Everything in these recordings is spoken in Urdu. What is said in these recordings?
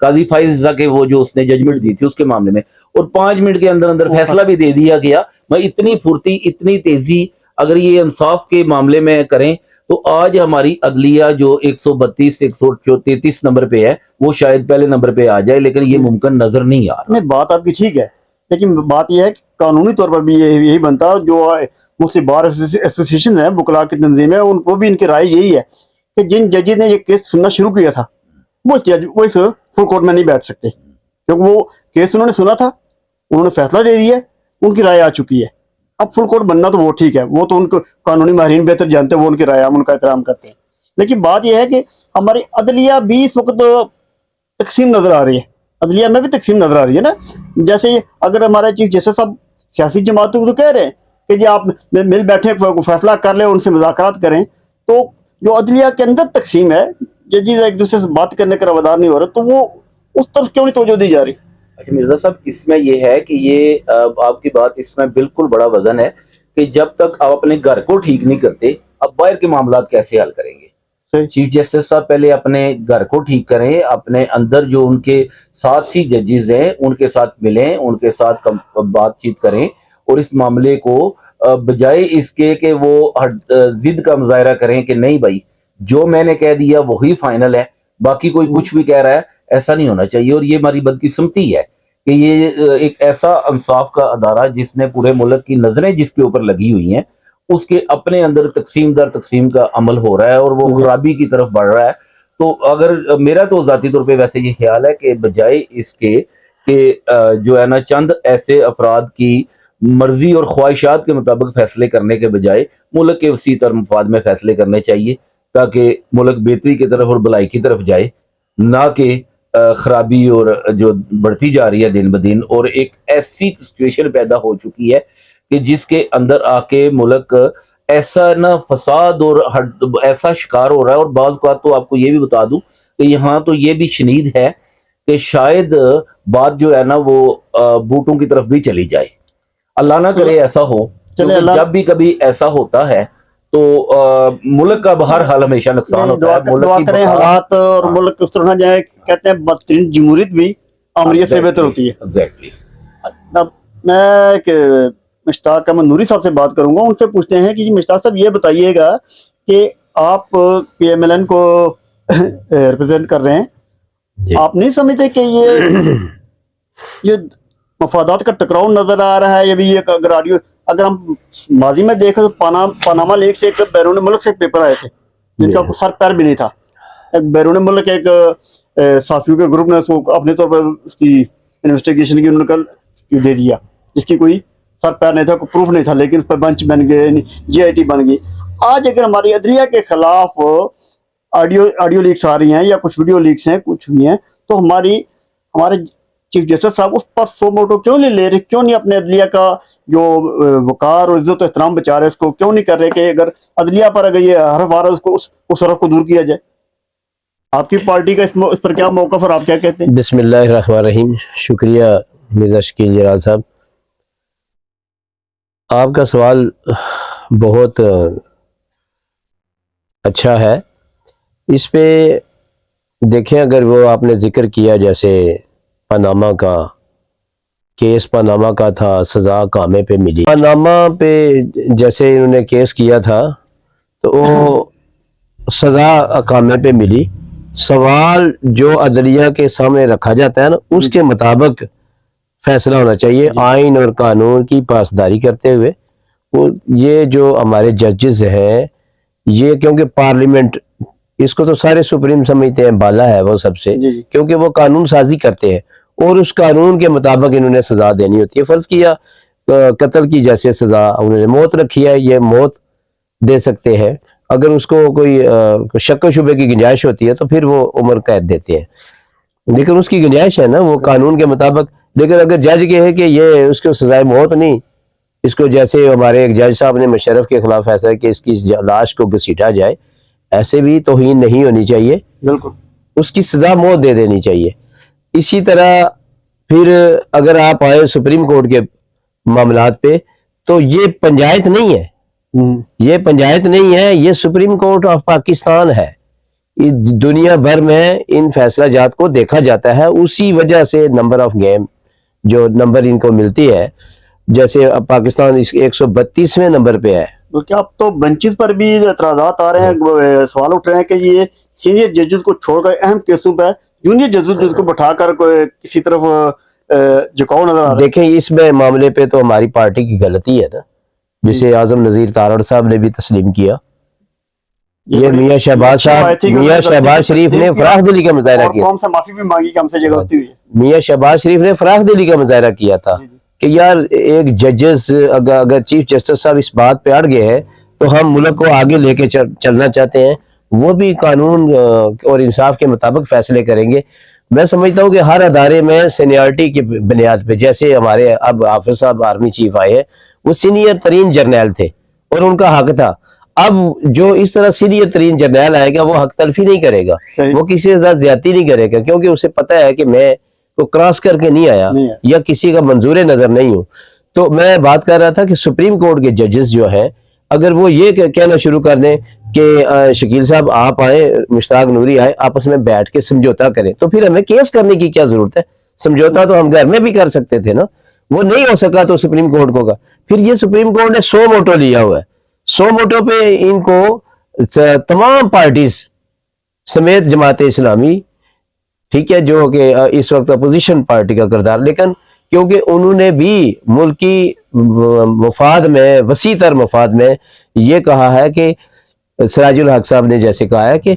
قاضی فائز رضا کے وہ جو اس نے ججمنٹ دی تھی اس کے معاملے میں، اور 5 منٹ کے اندر اندر فیصلہ بھی دے دیا گیا. میں اتنی پھرتی، اتنی تیزی اگر یہ انصاف کے معاملے میں کریں تو آج ہماری عدلیہ جو 132 133 نمبر پہ ہے وہ شاید پہلے نمبر پہ آ جائے، لیکن یہ ممکن نظر نہیں آ رہا. نہیں، بات آپ کی ٹھیک ہے، لیکن بات یہ ہے کہ قانونی طور پر بھی یہی بنتا، جو مسلم بار ایسوسیشن ہے، وکلاء کی تنظیم ہے، ان کو بھی ان کی رائے یہی ہے کہ جن ججز نے یہ کیس سننا شروع کیا تھا وہ اس فل کورٹ میں نہیں بیٹھ سکتے، کیونکہ وہ کیس انہوں نے سنا تھا، انہوں نے فیصلہ دے دیا، ان کی رائے آ چکی ہے. اب فل کورٹ بننا تو وہ ٹھیک ہے، وہ تو ان کو قانونی ماہرین بہتر جانتے ہیں، وہ ان کی رائے، ہم ان کا احترام کرتے ہیں. لیکن بات یہ ہے کہ ہماری عدلیہ بھی اس وقت تقسیم نظر آ رہی ہے، عدلیہ میں بھی تقسیم نظر آ رہی ہے نا. جیسے اگر ہمارے چیف جسٹس صاحب سیاسی جماعتوں کو تو کہہ رہے ہیں کہ جی آپ مل بیٹھے فیصلہ کر لیں، ان سے مذاکرات کریں، تو جو عدلیہ کے اندر تقسیم ہے، ججز ایک دوسرے سے بات کرنے کا روادار نہیں ہو رہا، تو وہ اس طرف کیوں نہیں توجہ دی جا رہی؟ اچھا مرزا صاحب، اس میں یہ ہے کہ یہ آپ کی بات اس میں بالکل بڑا وزن ہے کہ جب تک آپ اپنے گھر کو ٹھیک نہیں کرتے اب باہر کے معاملات کیسے حل کریں گے. چیف جسٹس صاحب پہلے اپنے گھر کو ٹھیک کریں، اپنے اندر جو ان کے ساتھی ججز ہیں ان کے ساتھ ملیں، ان کے ساتھ بات چیت کریں، اور اس معاملے کو بجائے اس کے کہ وہ ضد کا مظاہرہ کریں کہ نہیں بھائی جو میں نے کہہ دیا وہی فائنل ہے، باقی کوئی کچھ بھی کہہ رہا ہے، ایسا نہیں ہونا چاہیے. اور یہ ہماری بدقسمتی ہے کہ یہ ایک ایسا انصاف کا ادارہ جس نے پورے ملک کی نظریں جس کے اوپر لگی ہوئی ہیں، اس کے اپنے اندر تقسیم در تقسیم کا عمل ہو رہا ہے اور وہ خرابی کی طرف بڑھ رہا ہے. تو اگر میرا تو ذاتی طور پہ ویسے یہ خیال ہے کہ بجائے اس کے کہ جو ہے نا چند ایسے افراد کی مرضی اور خواہشات کے مطابق فیصلے کرنے کے بجائے ملک کے وسیع تر مفاد میں فیصلے کرنے چاہیے، تاکہ ملک بہتری کی طرف اور بھلائی کی طرف جائے، نہ کہ خرابی اور جو بڑھتی جا رہی ہے دن بدن. اور ایک ایسی سچویشن پیدا ہو چکی ہے کہ جس کے اندر آ کے ملک ایسا نا فساد اور ایسا شکار ہو رہا ہے. اور بعض اوقات تو آپ کو یہ بھی بتا دوں کہ یہاں تو یہ بھی شنید ہے کہ شاید بات جو ہے نا وہ بوٹوں کی طرف بھی چلی جائے. اللہ نہ کرے ایسا ہو، کیونکہ جب بھی کبھی ایسا ہوتا ہے تو ملک کا بہر حال ہمیشہ نقصان ہوتا ہے. دعا کریں حالات اور ملک اس طرح نہ جائے، کہتے ہیں بدترین جمہوریت بھی امریت سے بہتر ہوتی ہے. ایگزیکٹلی. اب میں مشتاق احمد نوری صاحب سے بات کروں گا، ان سے پوچھتے ہیں کہ جی مشتاق صاحب یہ بتائیے گا کہ آپ پی ایم ایل این کو ریپرزینٹ کر رہے ہیں، آپ نہیں سمجھتے کہ یہ مفادات کا ٹکراؤ نظر آ رہا ہے؟ یہ بھی اگر ہم ماضی میں دیکھیں تو پاناما لیک سے ایک بیرون ملک سے پیپر آئے تھے جن کا سر پیر بھی نہیں تھا. ایک بیرون ملک ایک صحافیوں کے گروپ نے اس کو اپنے طور پر اس کی انویسٹیگیشن کی انہوں نے دے دیا، جس کی کوئی سر پیر نہیں تھا، کوئی پروف نہیں تھا، لیکن اس پر بنچ بن گئے، جی آئی ٹی بن گئی. آج اگر ہماری عدلیہ کے خلاف آڈیو لیکس آ رہی ہیں یا کچھ ویڈیو لیکس ہیں، کچھ بھی ہیں، تو ہمارے چیف جسٹس صاحب اس پر سو موٹو کیوں نہیں لے رہے؟ کیوں نہیں اپنے عدلیہ کا جو وقار اور عزت و احترام بچا رہے اس کو کیوں نہیں کر رہے کہ اگر عدلیہ پر اگر یہ حرف آ رہا ہے اس حرف کو دور کیا جائے؟ آپ کی پارٹی کا اس پر کیا موقف اور آپ کیا کہتے ہیں؟ بسم اللہ الرحمن الرحیم. شکریہ مرزا شکیل جلال صاحب، آپ کا سوال بہت اچھا ہے. اس پہ دیکھیں، اگر وہ آپ نے ذکر کیا جیسے پاناما کا کیس، پاناما کا تھا، سزا کامے پہ ملی. پاناما پہ جیسے انہوں نے کیس کیا تھا تو وہ سزا کامے پہ ملی. سوال جو عدلیہ کے سامنے رکھا جاتا ہے نا، اس کے مطابق فیصلہ ہونا چاہیے، آئین اور قانون کی پاسداری کرتے ہوئے. یہ جو ہمارے ججز ہیں، یہ کیونکہ پارلیمنٹ اس کو تو سارے سپریم سمجھتے ہیں، بالا ہے وہ سب سے، کیونکہ وہ قانون سازی کرتے ہیں اور اس قانون کے مطابق انہوں نے سزا دینی ہوتی ہے. فرض کیا قتل کی جیسے سزا انہوں نے موت رکھی ہے، یہ موت دے سکتے ہیں. اگر اس کو کوئی شک و شبے کی گنجائش ہوتی ہے تو پھر وہ عمر قید دیتے ہیں، لیکن اس کی گنجائش ہے نا وہ قانون کے مطابق. لیکن اگر جج کہے کہ یہ اس کو سزائے موت نہیں، اس کو جیسے ہمارے ایک جج صاحب نے مشرف کے خلاف فیصلہ کہ اس کی لاش کو گھسیٹا جائے، ایسے بھی توہین نہیں ہونی چاہیے، بالکل اس کی سزا موت دے دینی چاہیے. اسی طرح پھر اگر آپ آئے سپریم کورٹ کے معاملات پہ تو یہ پنچایت نہیں ہے، یہ پنچایت نہیں ہے، یہ سپریم کورٹ آف پاکستان ہے. دنیا بھر میں ان فیصلہ جات کو دیکھا جاتا ہے، اسی وجہ سے نمبر آف گیم جو نمبر ان کو ملتی ہے، جیسے اب پاکستان اس 132ویں نمبر پہ ہے. بلکہ اب تو بنچز پر بھی اعتراضات آ رہے ہیں، سوال اٹھ رہے ہیں کہ یہ سینئر ججز کو چھوڑ کر اہم کیسوں پہ جونیئر ججز کو بٹھا کر کسی طرف جھکاؤ نظر آ رہا ہے. دیکھیں اس میں معاملے پہ تو ہماری پارٹی کی غلطی ہے نا، جسے اعظم نذیر تارڑ صاحب نے بھی تسلیم کیا. یہ میاں شہباز صاحب، میاں شہباز شریف نے فراخ دلی کا مظاہرہ کیا، قوم سے معافی بھی مانگی کہ ہم سے یہ غلطی ہوئی ہے. میاں شہباز شریف نے فراخ دلی کا مظاہرہ کیا تھا کہ یار ایک ججز اگر چیف جسٹس صاحب اس بات پہ اڑ گئے ہیں تو ہم ملک کو آگے لے کے چلنا چاہتے ہیں، وہ بھی قانون اور انصاف کے مطابق فیصلے کریں گے. میں سمجھتا ہوں کہ ہر ادارے میں سینیارٹی کی بنیاد پہ، جیسے ہمارے اب حافظ صاحب آرمی چیف آئے ہیں، وہ سینئر ترین جرنیل تھے اور ان کا حق تھا. اب جو اس طرح سینئر ترین جرنیل آئے گا وہ حق تلفی نہیں کرے گا، وہ کسی کے ساتھ زیادتی نہیں کرے گا، کیونکہ اسے پتہ ہے کہ میں کو کراس کر کے نہیں آیا یا کسی کا منظور نظر نہیں ہوں. تو میں بات کر رہا تھا کہ سپریم کورٹ کے ججز جو ہیں، اگر وہ یہ کہنا شروع کر دیں کہ شکیل صاحب آپ آئیں، مشتاق نوری آئے، آپس میں بیٹھ کے سمجھوتا کریں، تو پھر ہمیں کیس کرنے کی کیا ضرورت ہے؟ سمجھوتا تو ہم گھر میں بھی کر سکتے تھے نا. وہ نہیں ہو سکا تو سپریم کورٹ کو کا پھر یہ سپریم کورٹ نے 100 موٹو لیا ہوا ہے. 100 موٹو پہ ان کو تمام پارٹیز سمیت جماعت اسلامی، ٹھیک ہے، جو کہ اس وقت اپوزیشن پارٹی کا کردار، لیکن کیونکہ انہوں نے بھی ملکی مفاد میں، وسیع تر مفاد میں یہ کہا ہے کہ سراج الحق صاحب نے جیسے کہا ہے کہ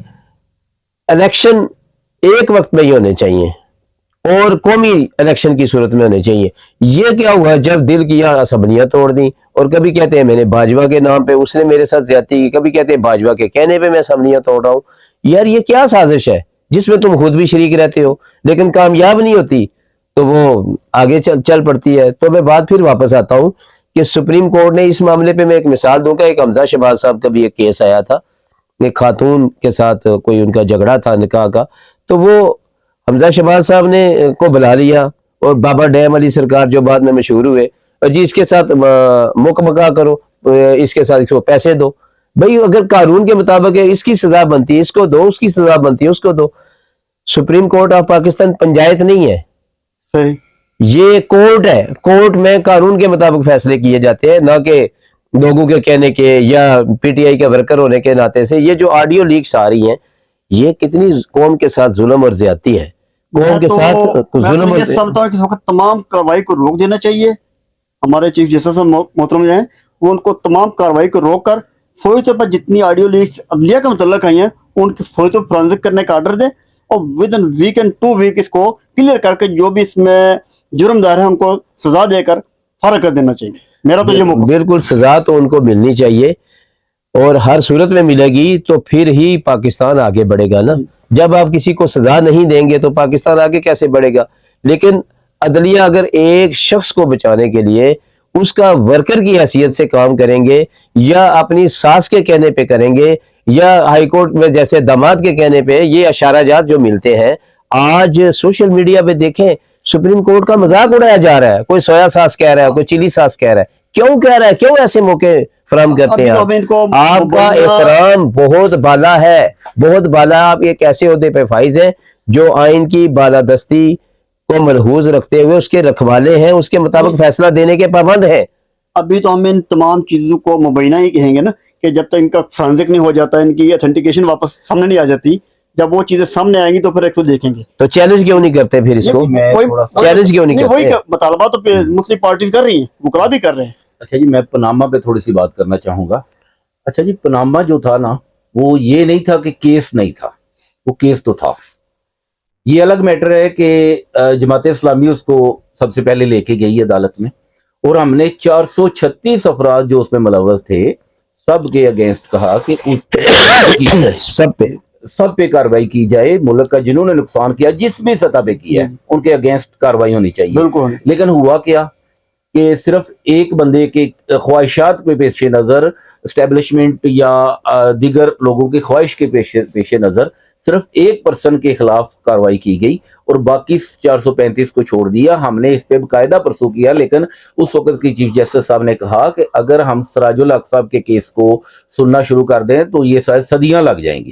الیکشن ایک وقت میں ہی ہونے چاہیے اور قومی الیکشن کی صورت میں ہونے چاہیے. یہ کیا ہوا جب دل کیا اسمبلیاں توڑ دیں، اور کبھی کہتے ہیں میں نے باجوہ کے نام پہ اس نے میرے ساتھ زیادتی کی، کبھی کہتے ہیں باجوہ کے کہنے پہ میں اسمبلیاں توڑ رہا ہوں. یار یہ کیا سازش ہے جس میں تم خود بھی شریک رہتے ہو لیکن کامیاب نہیں ہوتی تو وہ آگے چل پڑتی ہے. تو میں بات پھر واپس آتا ہوں کہ سپریم کورٹ نے اس معاملے پہ، میں ایک مثال دوں گا، ایک حمزہ شہباز صاحب کا بھی ایک کیس آیا تھا، ایک خاتون کے ساتھ کوئی ان کا جھگڑا تھا نکاح کا، تو وہ حمزہ شہباز صاحب نے کو بلا لیا اور بابا ڈیم علی سرکار جو بعد میں مشہور ہوئے، جی اس کے ساتھ مکا کرو، اس کے ساتھ اس کو پیسے دو. بھئی اگر قانون کے مطابق ہے اس کی سزا بنتی ہے اس کو دو، اس کی سزا بنتی ہے اس کو دو. Supreme Court of Pakistan panchayat نہیں ہے، صحیح، یہ کورٹ ہے. کورٹ میں قانون کے مطابق فیصلے کیے جاتے ہیں، نہ کہ لوگوں کے کہنے کے یا پی ٹی آئی کے ورکر ہونے کے ناطے سے. یہ جو آڈیو لیکس آ رہی ہیں، یہ کتنی قوم کے ساتھ ظلم اور زیادتی ہے، قوم کے ساتھ ظلم. میں سمجھتا ہوں کہ اس وقت تمام کارروائی کو روک دینا چاہیے. ہمارے چیف جسٹس محترم جو ہیں وہ ان کو تمام کارروائی کو روک کر فوری طور پر جتنی آڈیو لیکس عدلیہ کے متعلق آئی ہیں ان کی فوری طور پر فرانزک کرنے کا آرڈر دیں، اور within week and 2 week اس کو کلیئر کر کے جو بھی اس میں جرم دار ہے ان کو سزا دے کر فارغ کر دینا چاہیے. میرا تو یہ موقع بالکل سزا تو ان کو ملنی چاہیے، اور ہر صورت میں ملے گی تو پھر ہی پاکستان آگے بڑھے گا نا. جب آپ کسی کو سزا نہیں دیں گے تو پاکستان آگے کیسے بڑھے گا؟ لیکن عدلیہ اگر ایک شخص کو بچانے کے لیے اس کا ورکر کی حیثیت سے کام کریں گے، یا اپنی ساس کے کہنے پہ کریں گے، یا ہائی کورٹ میں جیسے داماد کے کہنے پہ، یہ اشارہ جات جو ملتے ہیں آج سوشل میڈیا پہ دیکھیں، سپریم کورٹ کا مذاق اڑایا جا رہا ہے. کوئی سویا ساس کہہ رہا ہے، کوئی چلی ساس کہہ رہا ہے. کیوں کہہ رہا ہے؟ کیوں ایسے موقع فراہم کرتے ہیں آپ کا احترام بہت بالا ہے، بہت بالا. آپ ایک ایسے عہدے پہ فائز ہیں جو آئین کی بالادستی کو ملحوظ رکھتے ہوئے اس کے رکھوالے ہیں، اس کے مطابق فیصلہ دینے کے پابند ہیں. ابھی تو ہم ان تمام چیزوں کو مبینہ ہی کہیں گے نا کہ جب تک ان کا فرانزک نہیں ہو جاتا، ان کی اتھینٹیکیشن واپس سامنے نہیں آ جاتی، جب وہ چیزیں سامنے آئیں گی تو پھر ایک تو دیکھیں گے. تو چیلنج کیوں نہیں کرتے پھر اس کو؟ چیلنج کیوں نہیں کرتے؟ وہی مطالبات تو مختلف پارٹیز کر رہی ہیں، وکلا بھی کر رہے ہیں. اچھا جی، میں پاناما پہ تھوڑی سی بات کرنا چاہوں گا. اچھا جی، پاناما جو تھا نا، وہ یہ نہیں تھا کہ کیس نہیں تھا، وہ کیس تو تھا. یہ الگ میٹر ہے کہ جماعت اسلامی اس کو سب سے پہلے لے کے گئی عدالت میں، اور ہم نے 436 افراد جو اس میں ملوث تھے سب کے اگینسٹ کہا کہ سب پہ کاروائی کی جائے. ملک کا جنہوں نے نقصان کیا جس بھی سطح پہ کیا ہے ان کے اگینسٹ کاروائی ہونی چاہیے. بالکل. لیکن ہوا کیا کہ صرف ایک بندے کے خواہشات پہ پیش نظر، اسٹیبلشمنٹ یا دیگر لوگوں کی خواہش کے پیش نظر صرف ایک پرسن کے خلاف کاروائی کی گئی اور باقی 435 کو چھوڑ دیا. ہم نے اس پہ باقاعدہ پرسو کیا، لیکن اس وقت کی چیف جسٹس صاحب نے کہا کہ اگر ہم سراج الحق صاحب کے کیس کو سننا شروع کر دیں تو یہ شاید صدیاں لگ جائیں گی.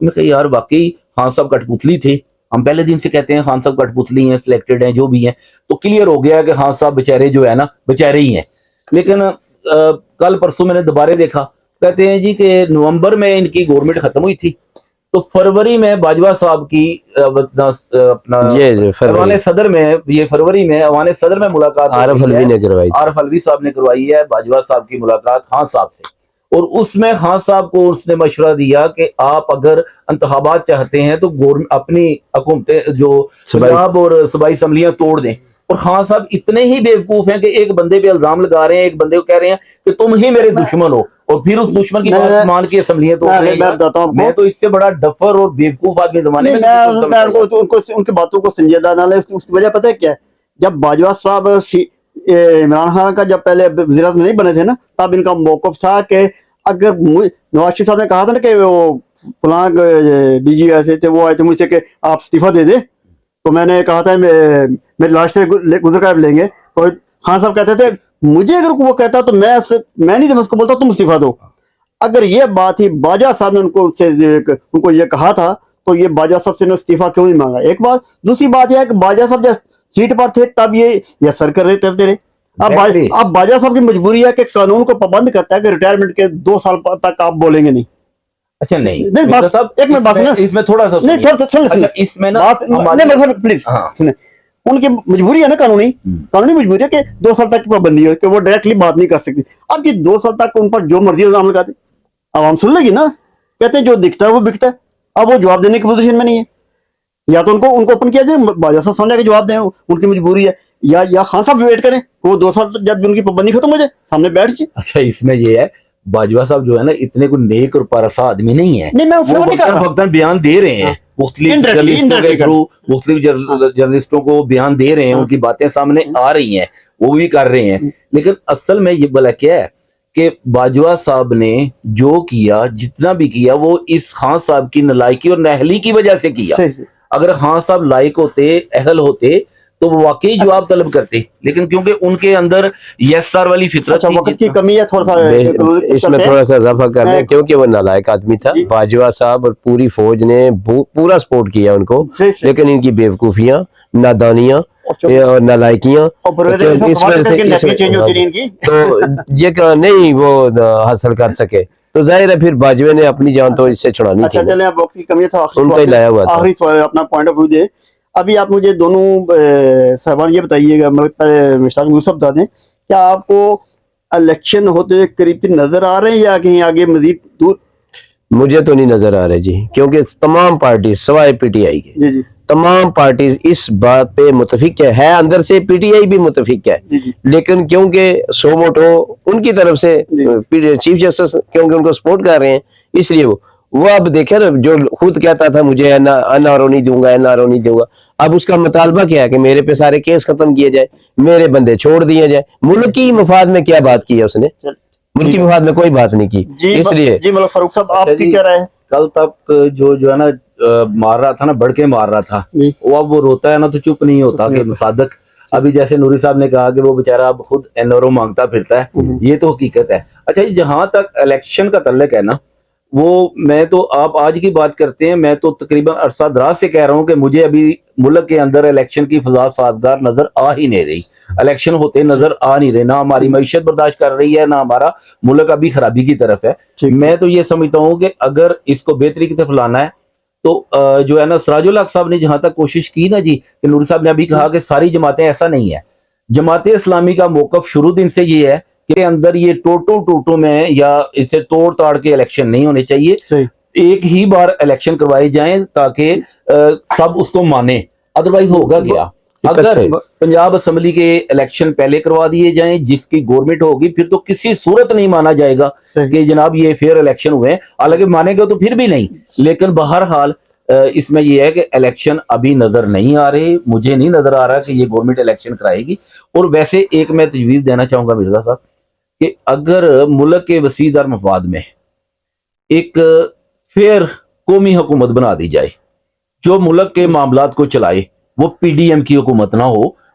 میں کہا یار واقعی خان صاحب کٹپتلی تھے, ہم پہلے دن سے کہتے ہیں خان صاحب کٹپتلی ہیں, سلیکٹڈ ہیں, جو بھی ہیں, تو کلیئر ہو گیا کہ خان صاحب بیچارے جو ہے نا بیچارے ہی ہیں. لیکن کل پرسوں میں نے دوبارے دیکھا, کہتے ہیں جی کہ نومبر میں ان کی گورنمنٹ ختم ہوئی تھی, تو فروری میں باجوہ صاحب کی اپنا ایوان صدر میں, یہ فروری میں ایوان صدر میں ملاقات عارف الوی نے کروائی, عارف الوی صاحب نے کروائی ہے باجوہ صاحب کی ملاقات خان صاحب سے, اور اس میں خان صاحب کو اس نے مشورہ دیا کہ آپ اگر انتخابات چاہتے ہیں تو اپنی حکومتیں جو پنجاب اور صوبائی اسمبلیاں توڑ دیں. اور خان صاحب اتنے ہی بیوقوف ہیں کہ ایک بندے پہ الزام لگا رہے ہیں, ایک بندے کو کہہ رہے ہیں کہ تم ہی میرے دشمن ہو, اور پھر اس دشمن کی بات مان کے اسمبلیاں توڑ رہے ہیں. میں تو اس سے بڑا ڈفر اور بیوقوف آدمی زمانے میں ان کی باتوں کو سنجیدہ نہ لیں. اس کی وجہ پتہ ہے کیا ہے, جب باجوہ صاحب عمران خان کا جب پہلے وزیر اعظم نہیں بنے تھے نا, تب ان کا موقف تھا کہ اگر نواز شریف صاحب نے کہا تھا نا کہ وہ فلاں ڈی جی ایسے تھے, وہ آئے تھے مجھ سے کہ آپ استعفیٰ دے دیں, تو میں نے کہا تھا میری لاش سے گزر کر لیں گے, تو خان صاحب کہتے تھے مجھے اگر وہ کہتا تو میں نہیں اس کو بولتا تم استعفیٰ دو. اگر یہ بات تھی باجوہ صاحب نے ان کو یہ کہا تھا, تو یہ باجوہ صاحب سے نے استعفیٰ کیوں نہیں مانگا؟ ایک بات. دوسری بات یہ ہے کہ باجوہ صاحب جب سیٹ پر تھے تب یہ سر کر رہے کرتے رہے. اب باجوہ صاحب کی مجبوری ہے کہ قانون کو پابند کرتا ہے کہ ریٹائرمنٹ کے 2 سال تک آپ بولیں گے نہیں. اچھا نہیں ایک منٹ بات سنیں, اس میں تھوڑا سا اس میں نا پلیز سنیں, ان کی مجبوری ہے نا, قانونی مجبوری ہے کہ 2 سال تک کی پابندی ہے کہ وہ ڈائریکٹلی بات نہیں کر سکتی. اب یہ 2 سال تک ان پر جو مرضی الزام لگاتے, عوام سن لے گی نا, کہتے ہیں جو دکھتا ہے وہ بکتا ہے. اب وہ جواب دینے کی پوزیشن میں نہیں ہے, یا تو ان کو اوپن کیا جائے, باجوہ صاحب سامنے کے جواب دیں, ان کی مجبوری ہے, یا خان صاحب ویٹ کریں وہ 2 سال جب ان کی پابندی ختم ہو جائے سامنے بیٹھ جائے. اچھا اس میں یہ ہے باجوہ صاحب جو ہے نا اتنے کوئی نیک اور پارسا آدمی نہیں ہے, وقتاً بیان دے رہے ہیں, مختلف جرنلسٹوں کے تھرو مختلف جرنلسٹوں کو بیان دے رہے ہیں, ان کی باتیں سامنے آ رہی ہیں, وہ بھی کر رہے ہیں. لیکن اصل میں یہ بلا کیا ہے کہ باجوہ صاحب نے جو کیا, جتنا بھی کیا, وہ اس خان صاحب کی نالائکی اور نااہلی کی وجہ سے کیا. اگر خان صاحب لائق ہوتے, اہل ہوتے, تو وہ واقعی جواب طلب کرتے, لیکن کیونکہ ان کے اندر یس سر والی فطرت وقت کی کمی ہے, تھوڑا سا اس میں تھوڑا سا اضافہ کر لیں, کیونکہ وہ نالائق آدمی تھا. باجوہ صاحب اور پوری فوج نے پورا سپورٹ کیا ان کو, لیکن ان کی بیوقوفیاں, نادانیاں اور نالائکیاں اس وجہ سے تو یہ نہیں وہ حاصل کر سکے, تو ظاہر ہے پھر باجوہ نے اپنی جان تو اس سے چھڑانی تھی. چلیں اب وقت کی کمی ہے, ان کا ہی لایا ہوا تھا. آخری سوال اپنا پوائنٹ آف ویو دے. ابھی آپ مجھے دونوں صاحبان یہ بتائیے گا, مشتاق یوسف بتا دیں, کیا آپ کو الیکشن ہوتے قریب نظر آ رہے ہیں یا کہیں آگے مزید دور؟ مجھے تو نہیں نظر آ رہے جی, کیونکہ تمام پارٹیز سوائے پی ٹی آئی کے تمام پارٹیز اس بات پہ متفق ہے, اندر سے پی ٹی آئی بھی متفق ہے, لیکن کیونکہ سو موٹو ان کی طرف سے چیف جسٹس کیونکہ ان کو سپورٹ کر رہے ہیں, اس لیے وہ اب دیکھیں نا, جو خود کہتا تھا مجھے این آر او نہیں دوں گا, این آر او نہیں دوں گا, اب اس کا مطالبہ کیا ہے کہ میرے پہ سارے کیس ختم کیے جائے, میرے بندے چھوڑ دیے جائے. ملک کی مفاد میں کیا بات کی ہے اس نے؟ ملک کی مفاد میں کوئی بات نہیں کی. اس لیے جی ملک فاروق صاحب آپ کی کیا رائے ہے؟ کل تک جو ہے نا مار رہا تھا نا, بڑھ کے مار رہا تھا, وہ اب وہ روتا ہے نا تو چپ نہیں ہوتا کہ صادق. ابھی جیسے نوری صاحب نے کہا کہ وہ بیچارہ اب خود این آر او مانگتا پھرتا ہے, یہ تو حقیقت ہے. اچھا جہاں تک الیکشن کا تعلق ہے نا, وہ میں تو آپ آج کی بات کرتے ہیں, میں تو تقریباً عرصہ دراز سے کہہ رہا ہوں کہ مجھے ابھی ملک کے اندر الیکشن کی فضا سازگار نظر آ ہی نہیں رہی, الیکشن ہوتے نظر آ نہیں رہے, نہ ہماری معیشت برداشت کر رہی ہے, نہ ہمارا ملک ابھی خرابی کی طرف ہے. میں تو یہ سمجھتا ہوں کہ اگر اس کو بہتری کی طرف لانا ہے تو جو ہے نا سراج الحق صاحب نے جہاں تک کوشش کی نا جی, کہ نور صاحب نے ابھی کہا کہ ساری جماعتیں, ایسا نہیں ہے. جماعت اسلامی کا موقف شروع دن سے یہ ہے کہ اندر یہ ٹوٹو میں یا اسے توڑ تاڑ کے الیکشن نہیں ہونے چاہیے, ایک ہی بار الیکشن کروائے جائیں تاکہ سب اس کو مانے. ادروائز ہوگا کیا, اگر پنجاب اسمبلی کے الیکشن پہلے کروا دیے جائیں, جس کی گورنمنٹ ہوگی, پھر تو کسی صورت نہیں مانا جائے گا کہ جناب یہ فیئر الیکشن ہوئے, حالانکہ مانے گا تو پھر بھی نہیں. لیکن بہرحال اس میں یہ ہے کہ الیکشن ابھی نظر نہیں آ رہے, مجھے نہیں نظر آ رہا کہ یہ گورنمنٹ الیکشن کرائے گی. اور ویسے ایک میں تجویز دینا چاہوں گا مرزا صاحب, کہ اگر ملک کے وسیع در مفاد میں ایک فیئر قومی حکومت بنا دی جائے جو ملک کے معاملات کو چلائے, وہ پی ڈی ایم کی حکومت نہ ہو,